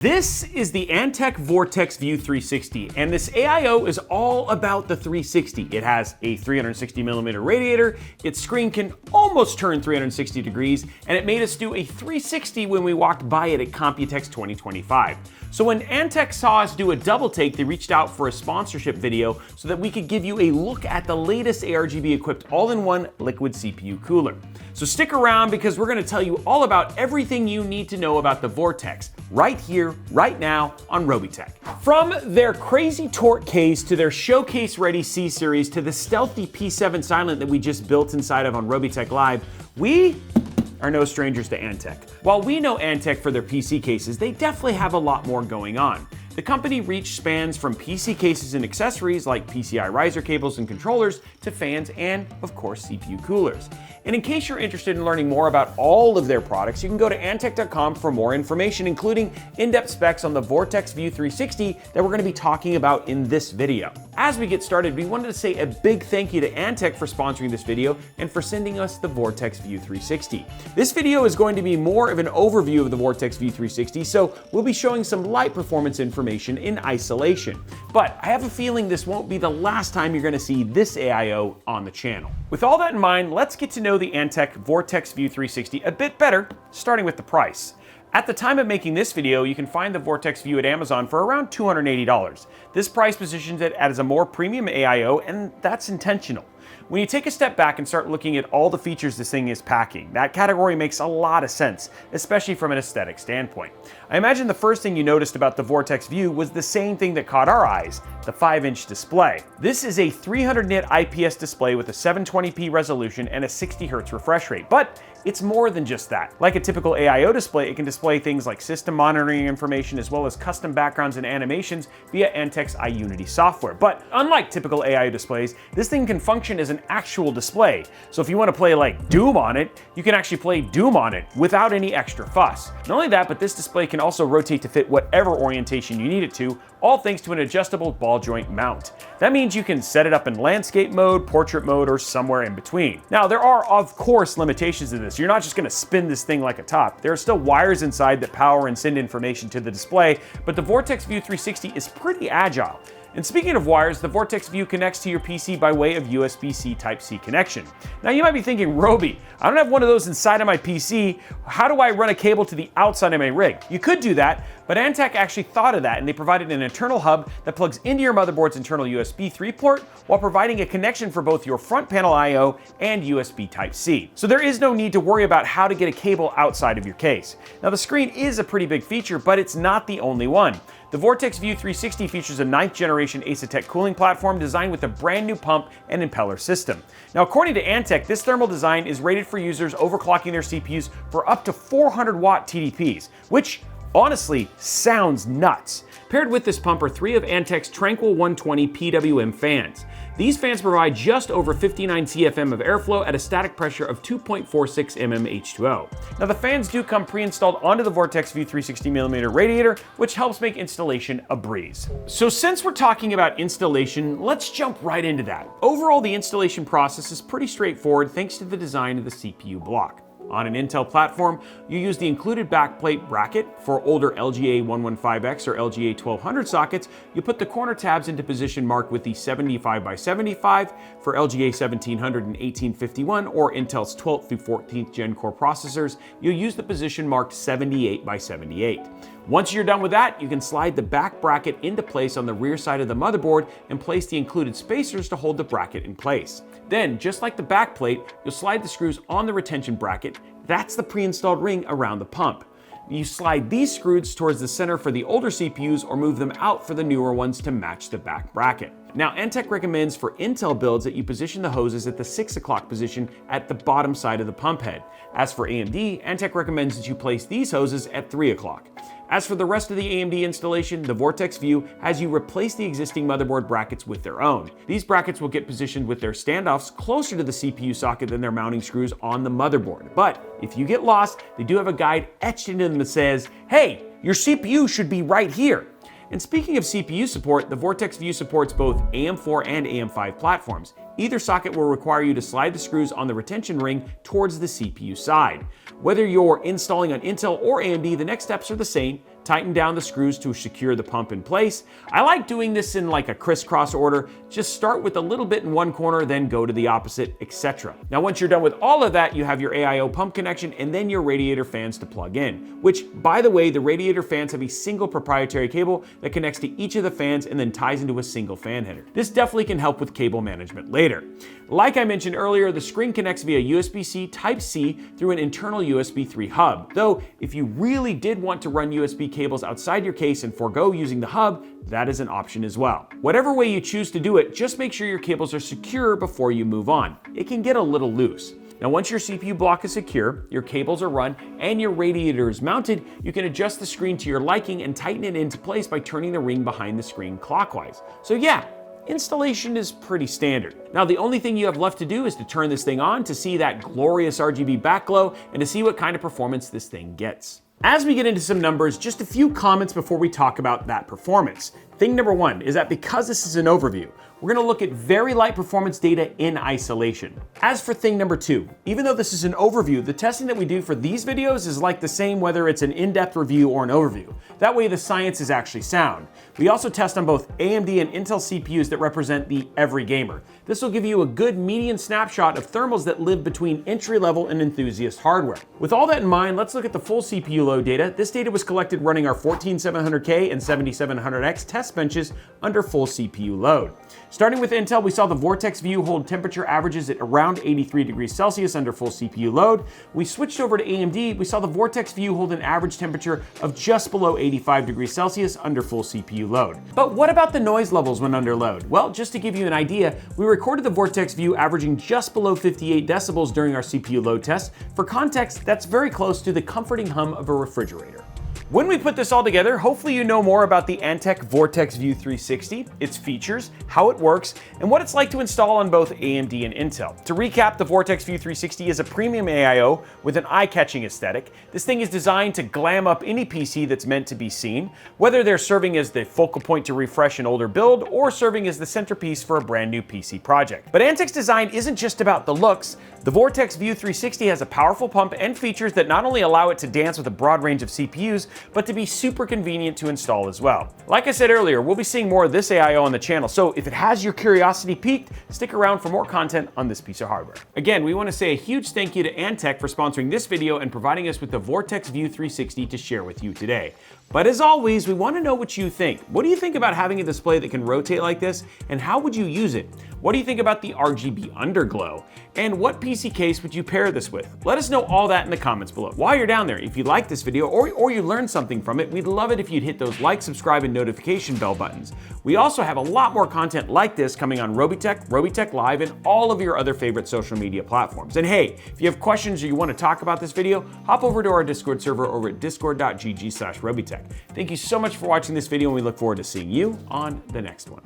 This is the Antec Vortex View 360, and this AIO is all about the 360. It has a 360mm radiator, its screen can almost turn 360 degrees, and it made us do a 360 when we walked by it at Computex 2025. So when Antec saw us do a double take, they reached out for a sponsorship video so that we could give you a look at the latest ARGB-equipped all-in-one liquid CPU cooler. So stick around because we're going to tell you all about everything you need to know about the Vortex right here, right now on Robeytech. From their crazy torque case to their showcase-ready C-Series to the stealthy P7 Silent that we just built inside of on Robeytech Live, we are no strangers to Antec. While we know Antec for their PC cases, they definitely have a lot more going on. The company reach spans from PC cases and accessories like PCI riser cables and controllers to fans and, of course, CPU coolers. And in case you're interested in learning more about all of their products, you can go to antec.com for more information, including in-depth specs on the Vortex View 360 that we're going to be talking about in this video. As we get started, we wanted to say a big thank you to Antec for sponsoring this video and for sending us the Vortex View 360. This video is going to be more of an overview of the Vortex View 360, so we'll be showing some light performance information in isolation. But I have a feeling this won't be the last time you're going to see this AIO on the channel. With all that in mind, let's get to know the Antec Vortex View 360 a bit better, starting with the price. At the time of making this video, you can find the Vortex View at Amazon for around $280. This price positions it as a more premium AIO, and that's intentional. When you take a step back and start looking at all the features this thing is packing, that category makes a lot of sense, especially from an aesthetic standpoint. I imagine the first thing you noticed about the Vortex View was the same thing that caught our eyes, the 5-inch display. This is a 300 nit IPS display with a 720p resolution and a 60 Hz refresh rate, but it's more than just that. Like a typical AIO display, it can display things like system monitoring information as well as custom backgrounds and animations via Antec's iUnity software. But unlike typical AIO displays, this thing can function as an actual display. So if you want to play like Doom on it, you can actually play Doom on it without any extra fuss. Not only that, but this display can also rotate to fit whatever orientation you need it to, all thanks to an adjustable ball joint mount. That means you can set it up in landscape mode, portrait mode, or somewhere in between. Now, there are, of course, limitations to this. You're not just going to spin this thing like a top. There are still wires inside that power and send information to the display, but the Vortex View 360 is pretty agile. And speaking of wires, the Vortex View connects to your PC by way of USB-C Type-C connection. Now you might be thinking, Roby, I don't have one of those inside of my PC. How do I run a cable to the outside of my rig? You could do that, but Antec actually thought of that, and they provided an internal hub that plugs into your motherboard's internal USB 3 port while providing a connection for both your front panel I/O and USB Type-C. So there is no need to worry about how to get a cable outside of your case. Now the screen is a pretty big feature, but it's not the only one. The Vortex View 360 features a 9th generation Asetek cooling platform designed with a brand new pump and impeller system. Now, according to Antec, this thermal design is rated for users overclocking their CPUs for up to 400 watt TDPs, which honestly sounds nuts. Paired with this pump are 3 of Antec's Tranquil 120 PWM fans. These fans provide just over 59 CFM of airflow at a static pressure of 2.46 mm H2O. Now the fans do come pre-installed onto the Vortex View 360mm radiator, which helps make installation a breeze. So since we're talking about installation, let's jump right into that. Overall, the installation process is pretty straightforward thanks to the design of the CPU block. On an Intel platform, you use the included backplate bracket. For older LGA 115X or LGA 1200 sockets, you put the corner tabs into position marked with the 75x75. For LGA 1700 and 1851 or Intel's 12th through 14th gen core processors, you'll use the position marked 78x78. Once you're done with that, you can slide the back bracket into place on the rear side of the motherboard and place the included spacers to hold the bracket in place. Then, just like the back plate, you'll slide the screws on the retention bracket. That's the pre-installed ring around the pump. You slide these screws towards the center for the older CPUs or move them out for the newer ones to match the back bracket. Now, Antec recommends for Intel builds that you position the hoses at the 6 o'clock position at the bottom side of the pump head. As for AMD, Antec recommends that you place these hoses at 3 o'clock. As for the rest of the AMD installation, the Vortex View has you replace the existing motherboard brackets with their own. These brackets will get positioned with their standoffs closer to the CPU socket than their mounting screws on the motherboard. But if you get lost, they do have a guide etched into them that says, hey, your CPU should be right here. And speaking of CPU support, the Vortex View supports both AM4 and AM5 platforms. Either socket will require you to slide the screws on the retention ring towards the CPU side. Whether you're installing on Intel or AMD, the next steps are the same. tighten down the screws to secure the pump in place. I like doing this in like a crisscross order. Just start with a little bit in one corner, then go to the opposite, etc. Now, once you're done with all of that, you have your AIO pump connection and then your radiator fans to plug in, which, by the way, the radiator fans have a single proprietary cable that connects to each of the fans and then ties into a single fan header. This definitely can help with cable management later. Like I mentioned earlier, the screen connects via USB-C Type-C through an internal USB 3 hub. Though, if you really did want to run USB cables outside your case and forego using the hub, that is an option as well. Whatever way you choose to do it, just make sure your cables are secure before you move on. It can get a little loose. Now, once your CPU block is secure, your cables are run, and your radiator is mounted, you can adjust the screen to your liking and tighten it into place by turning the ring behind the screen clockwise. So yeah, installation is pretty standard. Now, the only thing you have left to do is to turn this thing on to see that glorious RGB backglow and to see what kind of performance this thing gets. As we get into some numbers, just a few comments before we talk about that performance. Thing number one is that because this is an overview, we're gonna look at very light performance data in isolation. As for thing number two, even though this is an overview, the testing that we do for these videos is like the same whether it's an in-depth review or an overview. That way the science is actually sound. We also test on both AMD and Intel CPUs that represent the every gamer. This will give you a good median snapshot of thermals that live between entry-level and enthusiast hardware. With all that in mind, let's look at the full CPU load data. This data was collected running our 14700K and 7700X test benches under full CPU load. Starting with Intel, we saw the Vortex View hold temperature averages at around 83 degrees Celsius under full CPU load. We switched over to AMD, we saw the Vortex View hold an average temperature of just below 85 degrees Celsius under full CPU load. But what about the noise levels when under load? Well, just to give you an idea, we recorded the Vortex View averaging just below 58 decibels during our CPU load test. For context, that's very close to the comforting hum of a refrigerator. When we put this all together, hopefully you know more about the Antec Vortex View 360, its features, how it works, and what it's like to install on both AMD and Intel. To recap, the Vortex View 360 is a premium AIO with an eye-catching aesthetic. This thing is designed to glam up any PC that's meant to be seen, whether they're serving as the focal point to refresh an older build or serving as the centerpiece for a brand new PC project. But Antec's design isn't just about the looks. The Vortex View 360 has a powerful pump and features that not only allow it to dance with a broad range of CPUs, but to be super convenient to install as well. Like I said earlier, we'll be seeing more of this AIO on the channel, so if it has your curiosity piqued, stick around for more content on this piece of hardware. Again, we want to say a huge thank you to Antec for sponsoring this video and providing us with the Vortex View 360 to share with you today. But as always, we want to know what you think. What do you think about having a display that can rotate like this, and how would you use it? What do you think about the RGB underglow? And what PC case would you pair this with? Let us know all that in the comments below. While you're down there, if you like this video or you learned something from it, we'd love it if you'd hit those like, subscribe, and notification bell buttons. We also have a lot more content like this coming on Robeytech, Robeytech Live, and all of your other favorite social media platforms. And hey, if you have questions or you want to talk about this video, hop over to our Discord server over at discord.gg/Robeytech. Thank you so much for watching this video, and we look forward to seeing you on the next one.